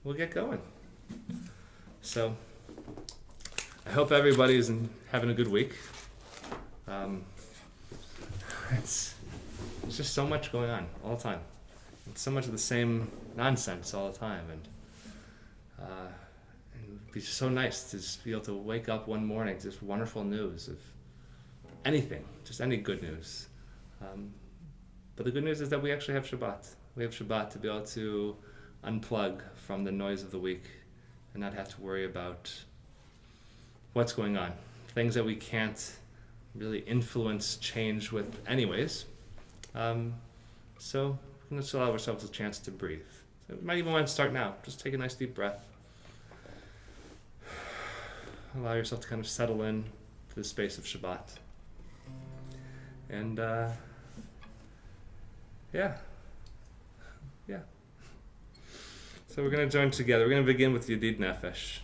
we'll get going. So I hope everybody is having a good week. It's There's just so much going on all the time. It's so much of the same nonsense all the time, and it'd be so nice to just be able to wake up one morning to just wonderful news of anything, just any good news. But the good news is that we actually have Shabbat. We have Shabbat to be able to unplug from the noise of the week and not have to worry about what's going on. Things that we can't really influence change with anyways. So we're going to allow ourselves a chance to breathe. So we might even want to start now. Just take a nice deep breath. Allow yourself to kind of settle in to the space of Shabbat. And yeah. So we're going to join together. We're going to begin with Yedid Nefesh.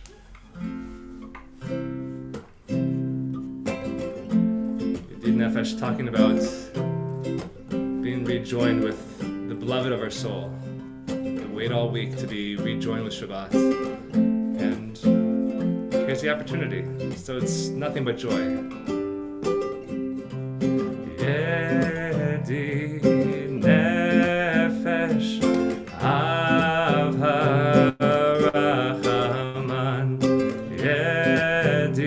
Yedid Nefesh, talking about being rejoined with the beloved of our soul. We wait all week to be rejoined with Shabbat. And here's the opportunity. So it's nothing but joy. Yedid Nefesh Av HaRachaman, Yedid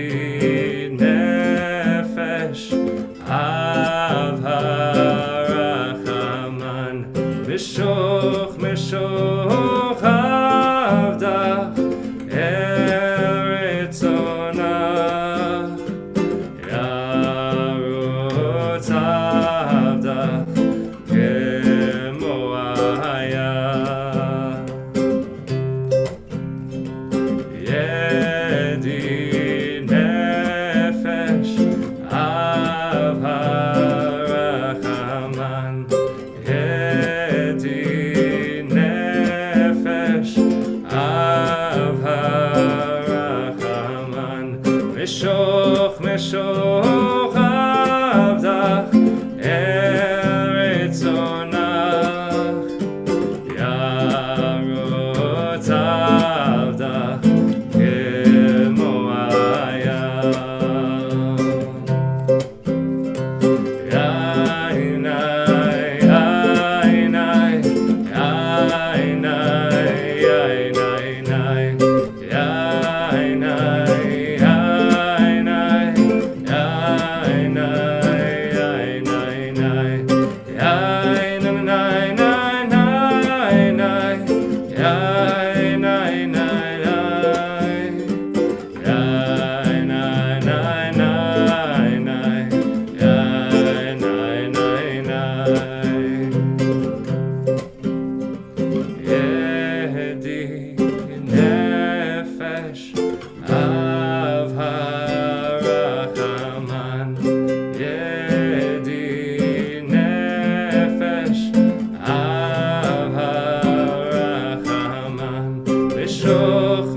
Nefesh Av HaRachaman, Mishoch Avdach Eretz Onach, Yarutz Avdach Mishoch Avdach Eretz Onach, Yarutz Avdach Kemo Hayam. Yainai, yainai, yainai, yainai, yainai.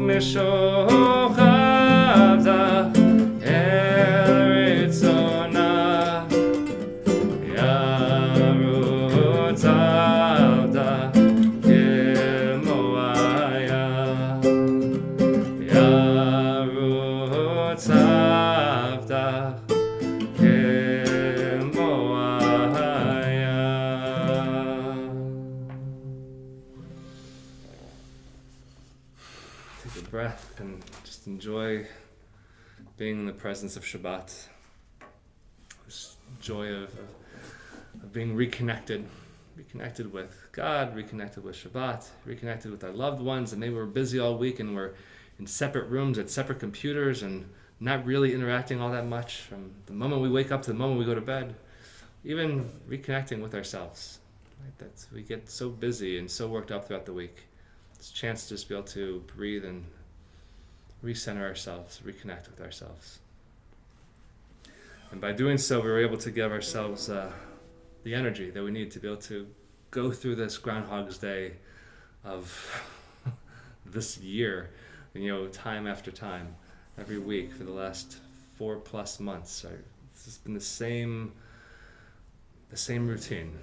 Mishoch Avdach Eretz Onach, Yarutz Avdach Kemo Hayam, Yarutz Avdach Kemo Hayam. Take a breath and just enjoy being in the presence of Shabbat. This joy of being reconnected with God, reconnected with Shabbat, reconnected with our loved ones, and maybe we're busy all week and we're in separate rooms at separate computers and not really interacting all that much from the moment we wake up to the moment we go to bed. Even reconnecting with ourselves. Right? We get so busy and so worked up throughout the week. It's a chance to just be able to breathe and recenter ourselves, reconnect with ourselves. And by doing so, we were able to give ourselves the energy that we need to be able to go through this Groundhog's Day of this year, time after time, every week for the last 4+ months. Right? It's been the same routine.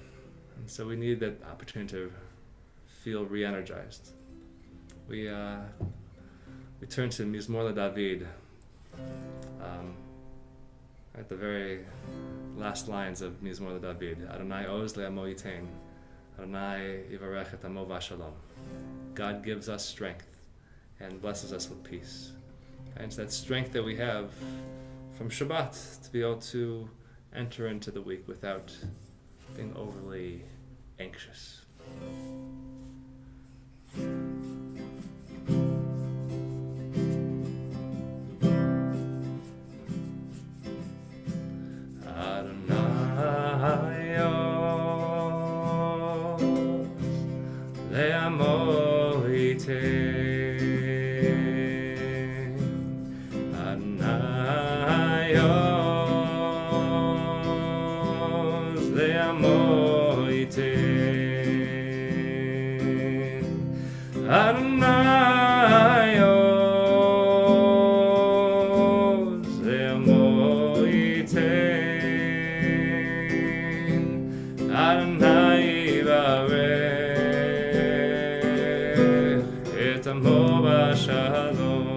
And so we need that opportunity to feel re-energized. we turn to Mizmor David, at the very last lines of Mizmor David. Adonai oz le'amo yitain, Adonai yivarech et amo v'shalom. God gives us strength and blesses us with peace. And it's that strength that we have from Shabbat to be able to enter into the week without being overly anxious. Adonai oz le'amo yitain, Adonai oz le'amo yitain, Adonai oz le'amo yitain, Adonai yivarech et amo v'shalom,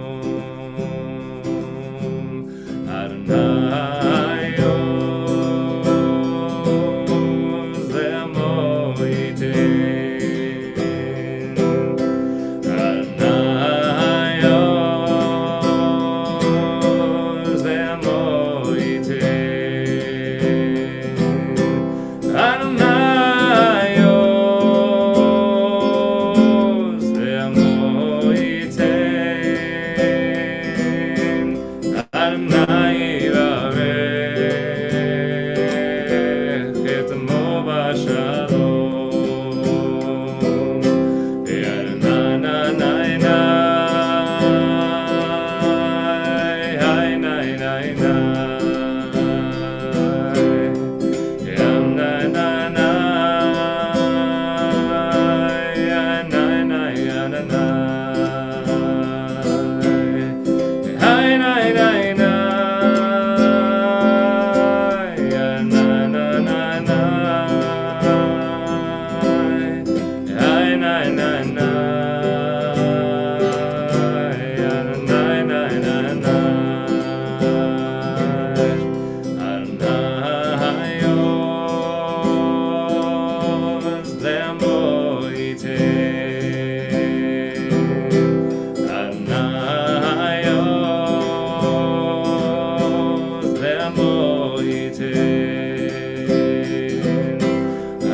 Adonai oz le'amo yitain, Adonai oz le'amo yitain, Adonai oz le'amo yitain, Adonai yivarech et amo v'shalom,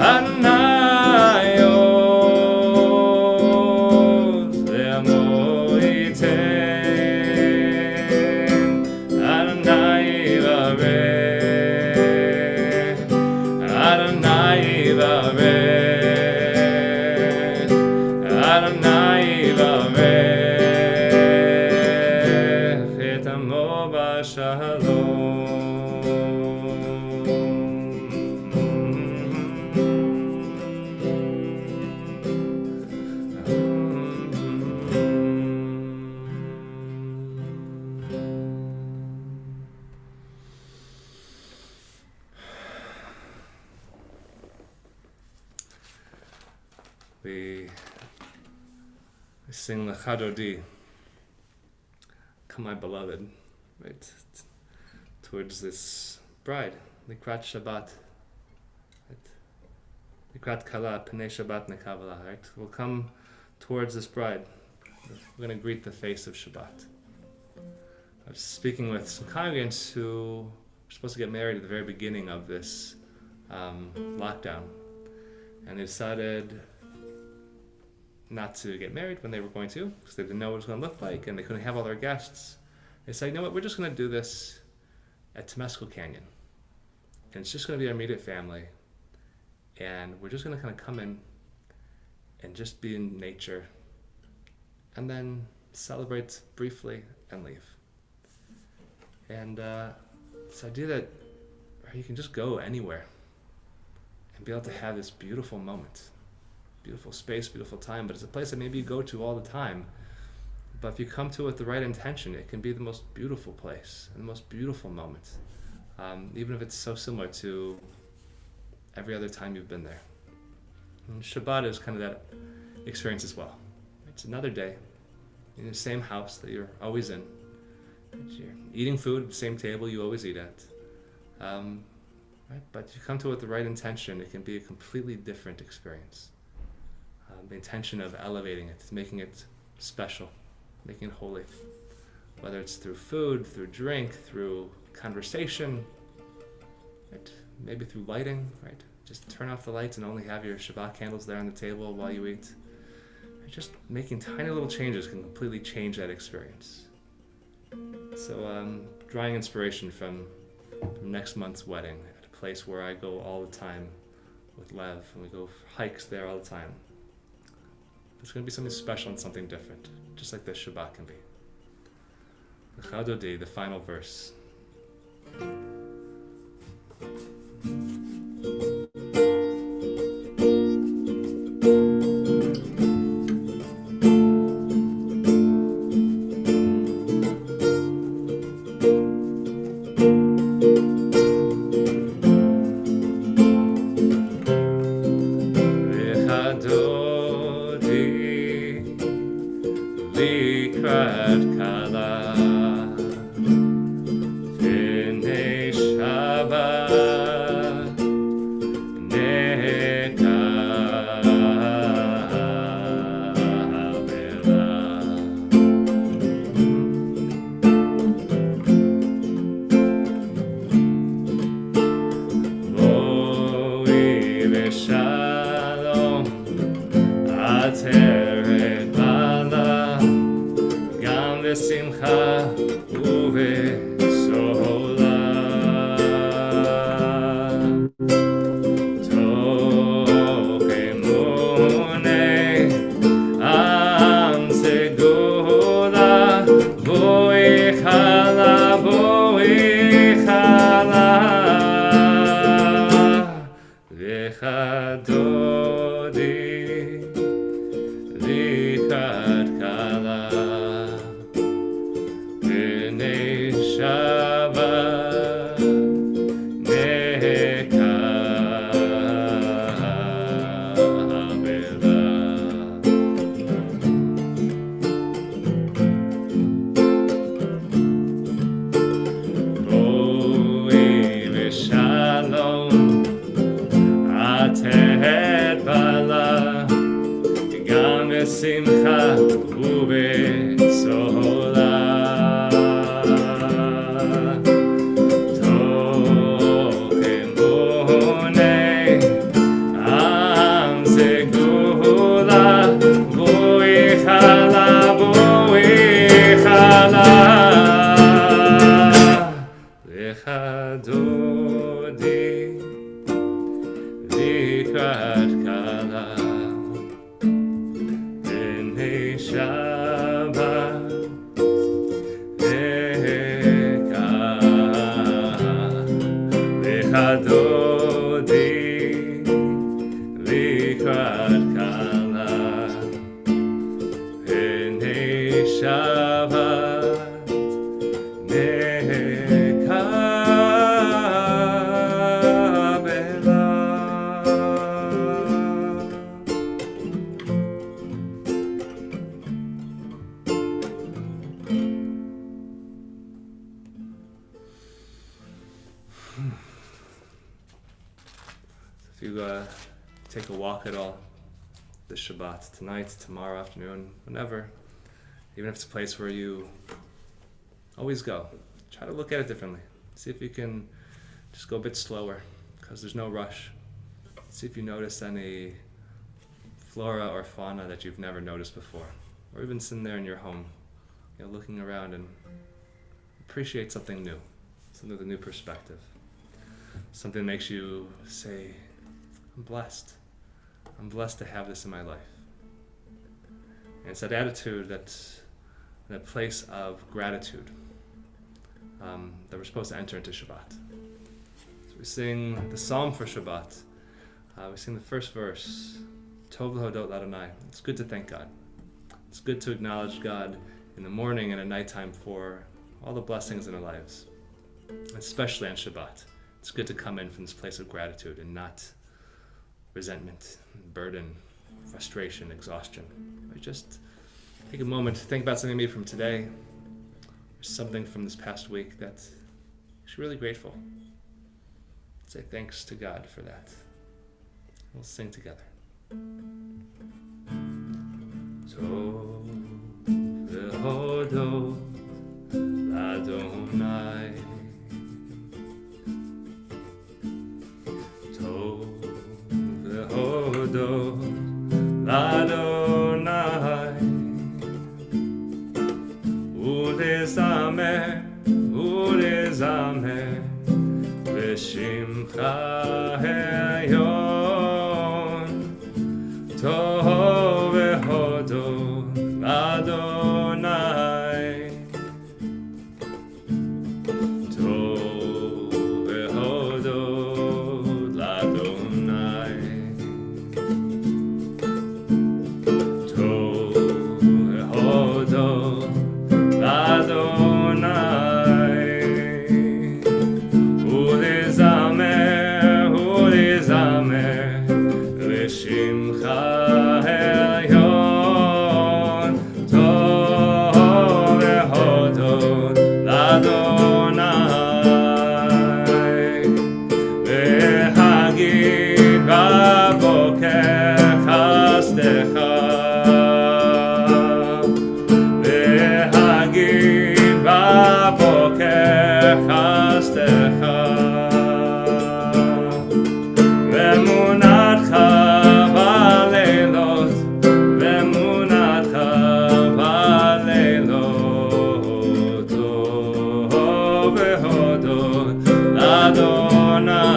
Adonai oz le'amo yitain, Adonai yivarech, Adonai yivarech, Adonai yivarech et amo v'shalom. We sing the Chadodi, Come My Beloved, right, towards this bride, Likrat Shabbat, right, Likrat Kala, Pnei Shabbat Nekavala, right, we'll come towards this bride. We're going to greet the face of Shabbat. I was speaking with some congregants who were supposed to get married at the very beginning of this lockdown, and they decided not to get married when they were going to, because they didn't know what it was going to look like, and they couldn't have all their guests. They said, you know what, we're just going to do this at Temescal Canyon. And it's just going to be our immediate family. And we're just going to kind of come in and just be in nature. And then celebrate briefly and leave. And this idea that you can just go anywhere and be able to have this beautiful moment. Beautiful space, beautiful time, but it's a place that maybe you go to all the time. But if you come to it with the right intention, it can be the most beautiful place and the most beautiful moment, even if it's so similar to every other time you've been there. And Shabbat is kind of that experience as well. It's another day, in the same house that you're always in. You're eating food at the same table you always eat at. Right? But you come to it with the right intention, it can be a completely different experience. The intention of elevating it, making it special, making it holy. Whether it's through food, through drink, through conversation, right? Maybe through lighting, right? Just turn off the lights and only have your Shabbat candles there on the table while you eat. Just making tiny little changes can completely change that experience. So drawing inspiration from next month's wedding at a place where I go all the time with Lev, and we go for hikes there all the time. There's going to be something special and something different, just like the Shabbat can be. The Chadodi, the final verse. If you take a walk at all this Shabbat, tonight, tomorrow afternoon, whenever, even if it's a place where you always go, try to look at it differently. See if you can just go a bit slower, because there's no rush. See if you notice any flora or fauna that you've never noticed before, or even sitting there in your home, looking around, and appreciate something new, something with a new perspective. Something that makes you say, I'm blessed. I'm blessed to have this in my life. And it's that attitude, that place of gratitude that we're supposed to enter into Shabbat. So we sing the psalm for Shabbat. We sing the first verse, Tov L'hodot L'Adonai. It's good to thank God. It's good to acknowledge God in the morning and at nighttime for all the blessings in our lives, especially on Shabbat. It's good to come in from this place of gratitude and not resentment, burden, frustration, exhaustion. Just Take a moment to think about something maybe from today, or something from this past week that you're really grateful. Say thanks to God for that. We'll sing together. Tov v'hodot l'Adonai. Tov v'hodot l'Adonai. Ulezamer, ulezamer v'shimcha elyon. Tov v'hodot l'Adonai. Tov v'hodot l'Adonai. Tov v'hodot l'Adonai. Ulezamer, ulezamer v'shimcha elyon. Tov v'hodot l'Adonai. V'hagid b'boker chastecha. V'hagid b'boker chastecha. Ve'munatcha b'leilot, ve'munatcha b'leilot. Tov v'hodot l'Adonai.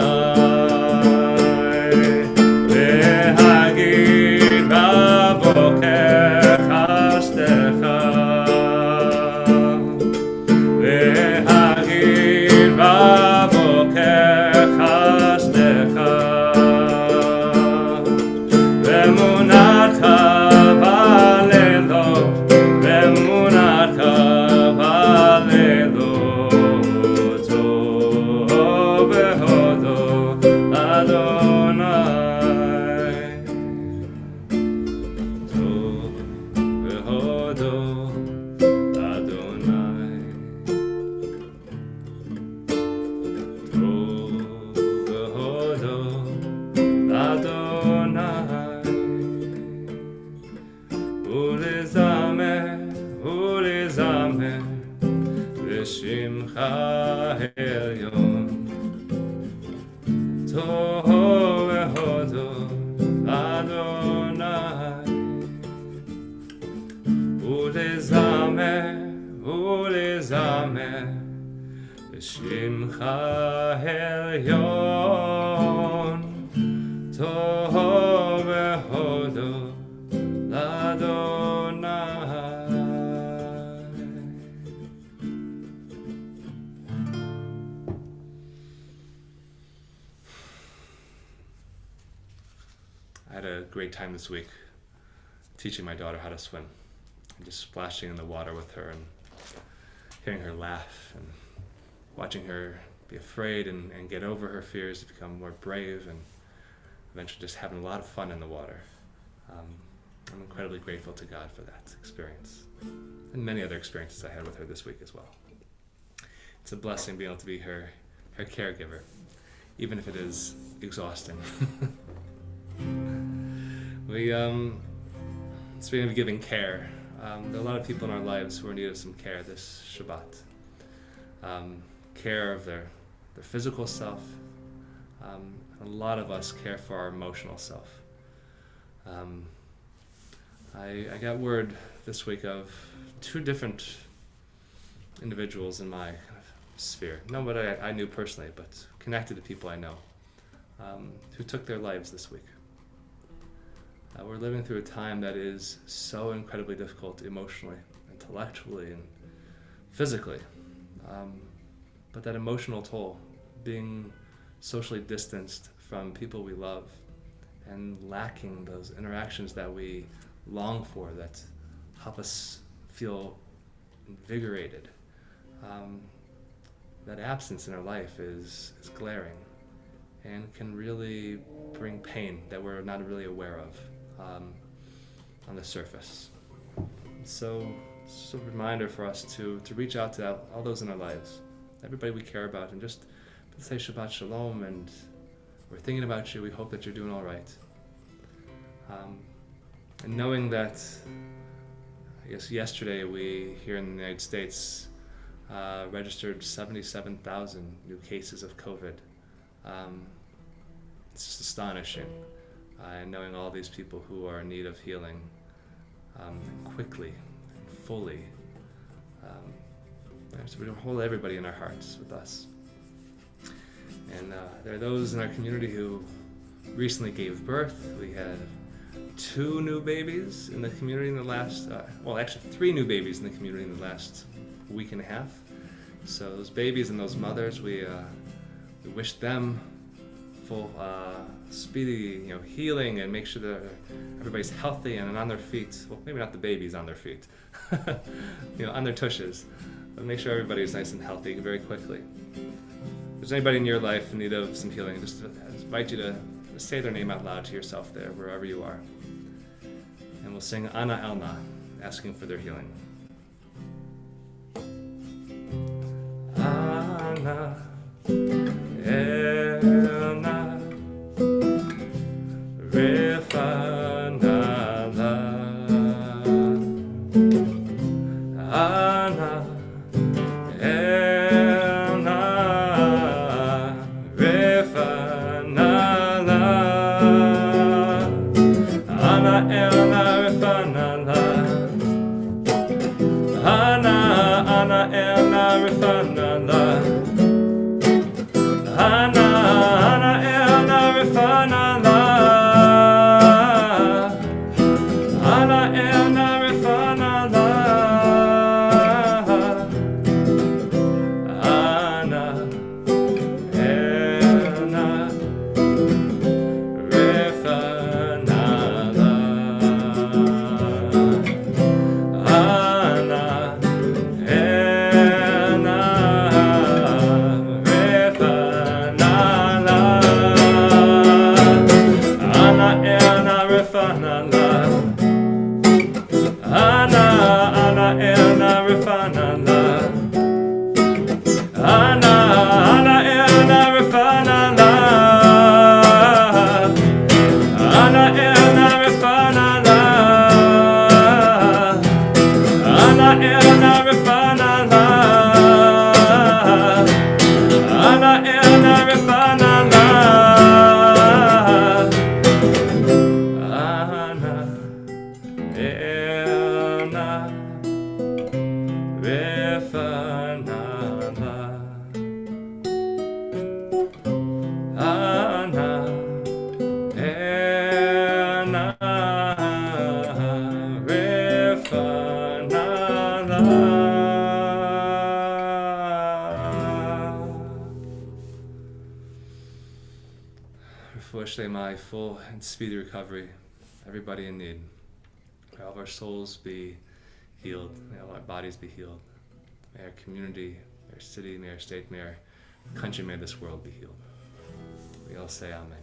V'hagid b'boker chastecha. V'hagid b'boker chastecha. Ve'munatcha b'leilot, ve'munatcha b'leilot. Tov v'hodot l'Adonai. Tov v'hodot l'Adonai. Tov v'hodot l'Adonai. Ulezamer, ulezamer v'shimcha elyon. Tov v'hodot l'Adonai. Ulezamer, ulezamer v'shimcha elyon. Tov v'hodot l'Adonai. I had a great time this week teaching my daughter how to swim and just splashing in the water with her and hearing her laugh and watching her be afraid and get over her fears to become more brave and eventually just having a lot of fun in the water. I'm incredibly grateful to God for that experience and many other experiences I had with her this week as well. It's a blessing being able to be her caregiver, even if it is exhausting. Speaking of giving care, there are a lot of people in our lives who are in need of some care this Shabbat. Care of their physical self. A lot of us care for our emotional self. I got word this week of two different individuals in my kind of sphere. Nobody I knew personally, but connected to people I know, who took their lives this week. We're living through a time that is so incredibly difficult emotionally, intellectually, and physically. But that emotional toll, being socially distanced from people we love and lacking those interactions that we long for, that help us feel invigorated. That absence in our life is glaring and can really bring pain that we're not really aware of on the surface. So it's a reminder for us to reach out to all those in our lives, everybody we care about, and just say Shabbat Shalom, and we're thinking about you. We hope that you're doing all right. And knowing that, I guess yesterday we, here in the United States, registered 77,000 new cases of COVID. It's just astonishing. And knowing all these people who are in need of healing quickly and fully. So we don't hold everybody in our hearts with us. And there are those in our community who recently gave birth. We had 2 new babies in the community in the last, actually 3 new babies in the community in the last week and a half. So those babies and those mothers, we wish them full, speedy, healing, and make sure that everybody's healthy and on their feet. Well, maybe not the babies on their feet, on their tushes, but make sure everybody's nice and healthy very quickly. If there's anybody in your life in need of some healing, just invite you to say their name out loud to yourself there, wherever you are. And we'll sing Ana Elna, asking for their healing. Ana Elna Refanala Ana Elna Refanala Ana Elna Refanala Ana Elna Refanala Ana Elna Refanala Ana Elna Refanala Ana Elna Refanala Ana My full and speedy recovery, everybody in need. May all of our souls be healed. May all our bodies be healed. May our community, may our city, may our state, may our country, may this world be healed. We all say Amen.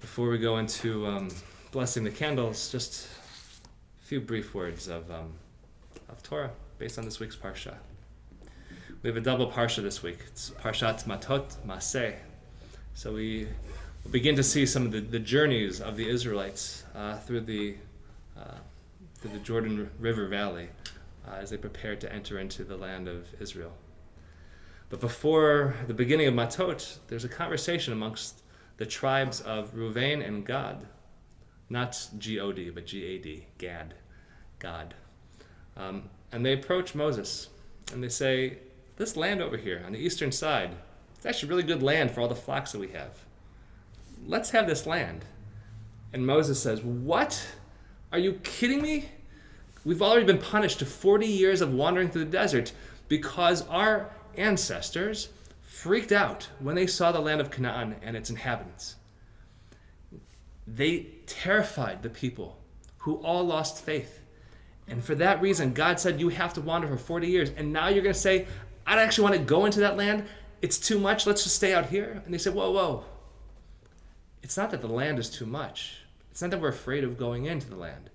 Before we go into blessing the candles, just a few brief words of Torah based on this week's Parsha. We have a double Parsha this week. It's Parshat Matot Maseh. So we will begin to see some of the journeys of the Israelites through the Jordan River Valley as they prepared to enter into the land of Israel. But before the beginning of Matot, there's a conversation amongst the tribes of Reuven and Gad. Not G-O-D, but G-A-D, God. And they approach Moses, and they say, this land over here on the eastern side, it's actually really good land for all the flocks that we have. Let's have this land. And Moses says, what? Are you kidding me? We've already been punished to 40 years of wandering through the desert because our ancestors freaked out when they saw the land of Canaan and its inhabitants. They terrified the people who all lost faith. And for that reason, God said, you have to wander for 40 years. And now you're going to say, I don't actually want to go into that land. It's too much. Let's just stay out here. And they said, whoa. It's not that the land is too much. It's not that we're afraid of going into the land.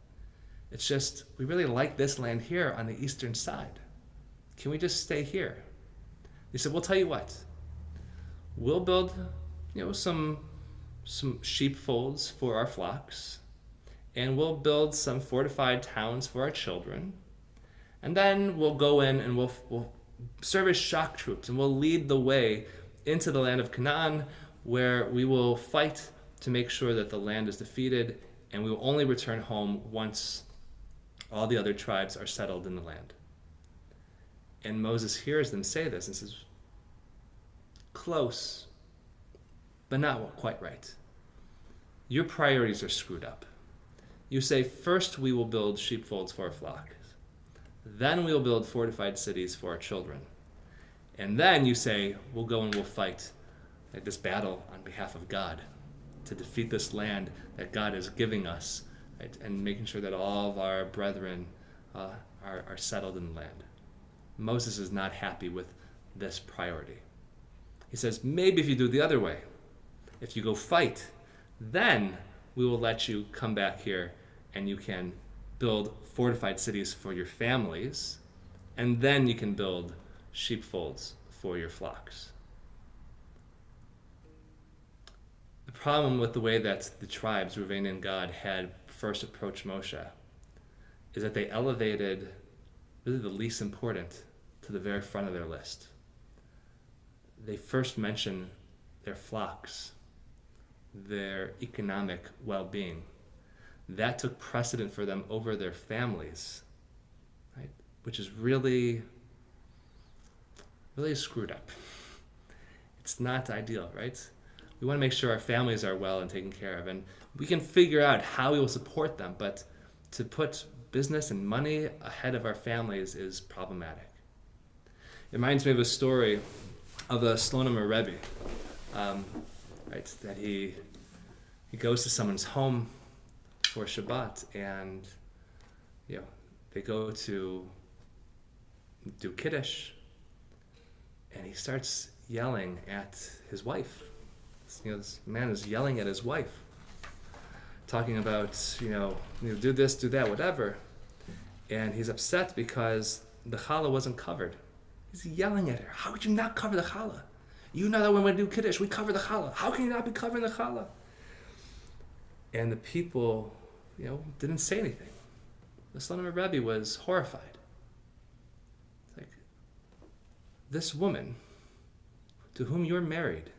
It's just, we really like this land here on the eastern side. Can we just stay here? He said, we'll tell you what. We'll build, some sheepfolds for our flocks, and we'll build some fortified towns for our children. And then we'll go in and we'll serve as shock troops, and we'll lead the way into the land of Canaan, where we will fight to make sure that the land is defeated, and we will only return home once all the other tribes are settled in the land. And Moses hears them say this and says, close, but not quite right. Your priorities are screwed up. You say, first we will build sheepfolds for our flocks. Then we will build fortified cities for our children. And then you say, we'll go and we'll fight this battle on behalf of God to defeat this land that God is giving us, right? And making sure that all of our brethren are settled in the land. Moses is not happy with this priority. He says, maybe if you do it the other way, if you go fight, then we will let you come back here and you can build fortified cities for your families, and then you can build sheepfolds for your flocks. The problem with the way that the tribes, Reuven and Gad, had first approached Moshe is that they elevated really the least important to the very front of their list. They first mention their flocks, their economic well-being. That took precedent for them over their families, right? Which is really, really screwed up. It's not ideal, right? We want to make sure our families are well and taken care of, and we can figure out how we will support them, but to put business and money ahead of our families is problematic. It reminds me of a story of the Slonim Rebbe, right? That he goes to someone's home for Shabbat, and they go to do Kiddush, and he starts yelling at his wife. This man is yelling at his wife, talking about, do this, do that, whatever. And he's upset because the challah wasn't covered. He's yelling at her. How could you not cover the challah? You know that when we do Kiddush, we cover the challah. How can you not be covering the challah? And the people, didn't say anything. The Slonim Rebbe was horrified. It's like, this woman to whom you're married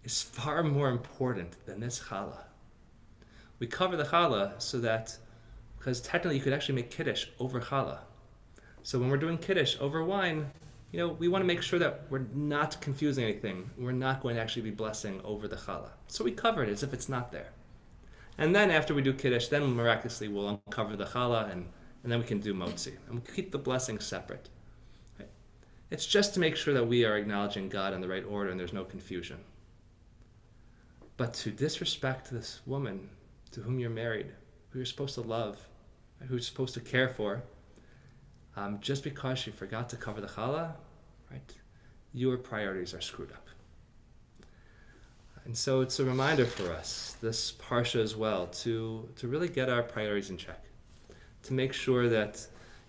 is far more important than this challah. We cover the challah so that, because technically you could actually make Kiddush over challah. So when we're doing Kiddush over wine, we want to make sure that we're not confusing anything. We're not going to actually be blessing over the challah. So we cover it as if it's not there. And then after we do Kiddush, then miraculously we'll uncover the challah, and then we can do motzi. And we keep the blessings separate. Right? It's just to make sure that we are acknowledging God in the right order and there's no confusion. But to disrespect this woman to whom you're married, who you're supposed to love, who you're supposed to care for, just because she forgot to cover the challah, right? Your priorities are screwed up. And so it's a reminder for us, this parsha as well, to really get our priorities in check, to make sure that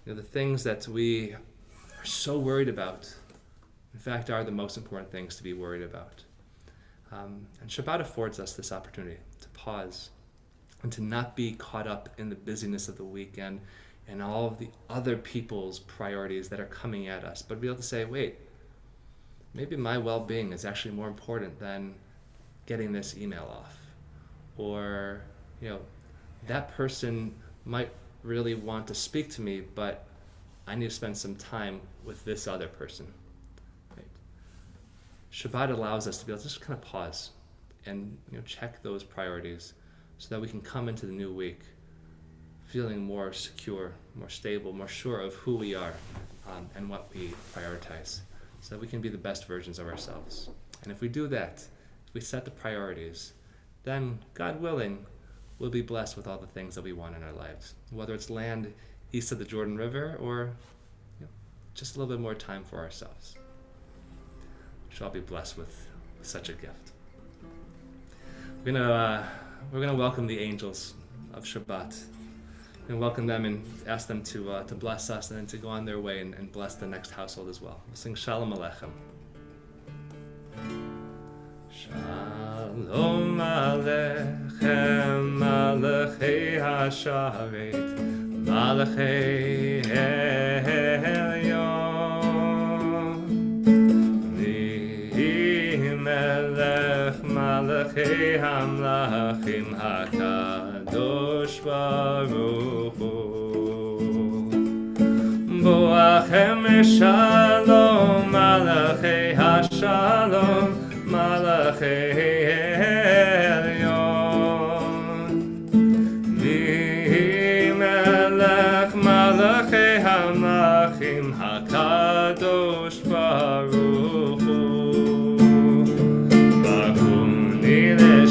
the things that we are so worried about, in fact, are the most important things to be worried about. And Shabbat affords us this opportunity to pause and to not be caught up in the busyness of the weekend and all of the other people's priorities that are coming at us, but be able to say, wait, maybe my well-being is actually more important than getting this email off. Or, that person might really want to speak to me, but I need to spend some time with this other person. Right? Shabbat allows us to be able to just kind of pause and check those priorities so that we can come into the new week feeling more secure, more stable, more sure of who we are and what we prioritize, so that we can be the best versions of ourselves. And if we do that, if we set the priorities, then, God willing, we'll be blessed with all the things that we want in our lives, whether it's land east of the Jordan River or just a little bit more time for ourselves. We should all be blessed with such a gift. We're gonna welcome the angels of Shabbat and welcome them and ask them to bless us and then to go on their way and bless the next household as well. We'll sing Shalom Aleichem. Shalom Aleichem, Malachei Hasharet, Malachei Elyon, Melech Malachei Hamlachim HaKadosh Baruch Hu, Boachem Shalom, Malachei HaShalom, Malachei Elyon, Melech Malachei Hamlachim HaKadosh Baruch Hu, Baruni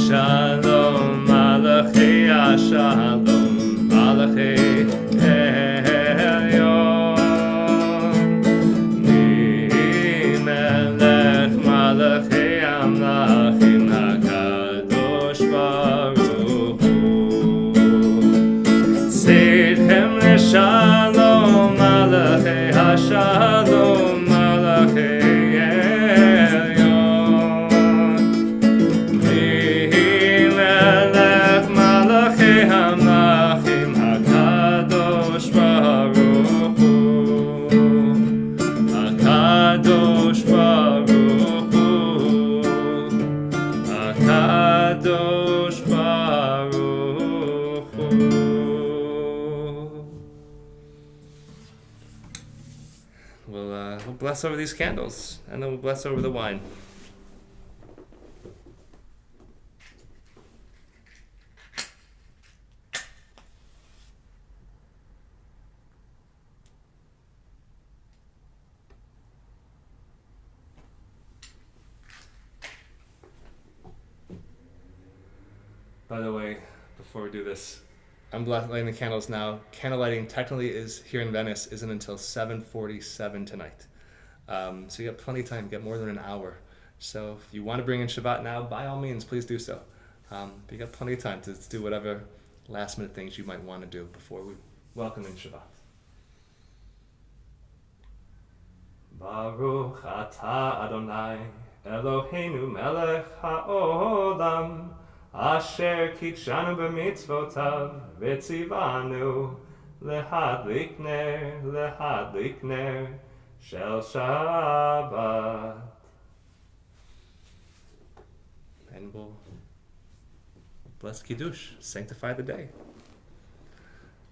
Shalom, Malachei HaShalom, Malachei Elyon, Melech Malachei Hamlachim HaKadosh Baruch Hu, Tzidchem Shalom, Malachei HaShalom, Malachei Elyon, Melech Malachei Hamlachim HaKadosh Baruch Hu, HaKadosh Baruch Hu, HaKadosh Baruch Hu. We'll bless over these candles, and then we'll bless over the wine. By the way, before we do this, I'm lighting the candles now. Candle lighting technically is here in Venice isn't until 7:47 tonight. So you got plenty of time, you got more than an hour. So if you want to bring in Shabbat now, by all means, please do so. But you got plenty of time to do whatever last minute things you might want to do before we welcome in Shabbat. Baruch atah Adonai, Eloheinu melech haolam, Asher kitshanu b'mitzvotav, v'tzivanu lehadlik ner shel Shabbat. And we'll bless Kiddush, sanctify the day.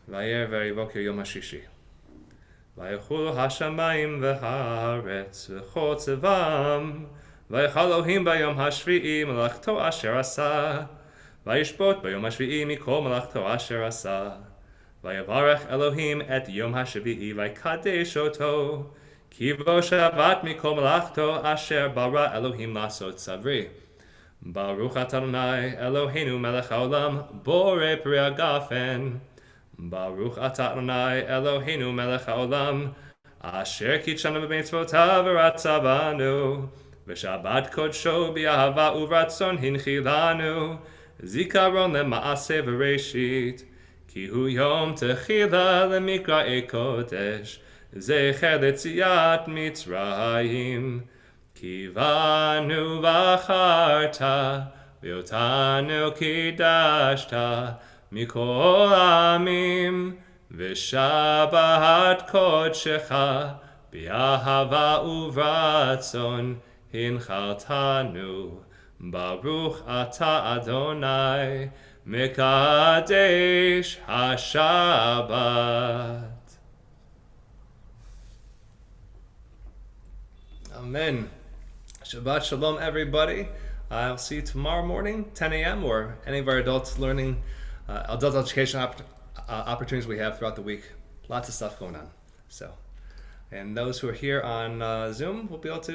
Vayer v'yivoker yom hashishi. Vayechulu hashamayim v'haaretz v'chotzevam, Vayich Elohim bayom hashvi'i melachto asher asa, Vayishbot bayom hashvi'i mikol melachto asher asa, Vayavarech Elohim et yom hashvi'i vaykadesh oto, Ki bo shavat mikol melachto asher bara Elohim lasot savri. Baruch atah Adonai Eloheinu melech haolam borei pri hagafen. Baruch atah Adonai Eloheinu melech haolam asher kitshanu b'mitzvotav v'ratzavanu. V'shabbat kodsho b'ahava uvratzon hinchilanu, zikaron lema'aseh v'reshit, ki hu yom techila lemikra'ei kodesh, zecher letziat Mitzrayim, ki vanu v'acharta, v'yotanu kidashta, mikol amim, v'shabbat kodshecha, b'ahava uvratzon Hinchaltanu, Baruch atah Adonai, Mekadesh HaShabbat. Amen. Shabbat Shalom, everybody. I'll see you tomorrow morning, 10 a.m., or any of our adult learning, adult education opportunities we have throughout the week. Lots of stuff going on. So, and those who are here on Zoom will be able to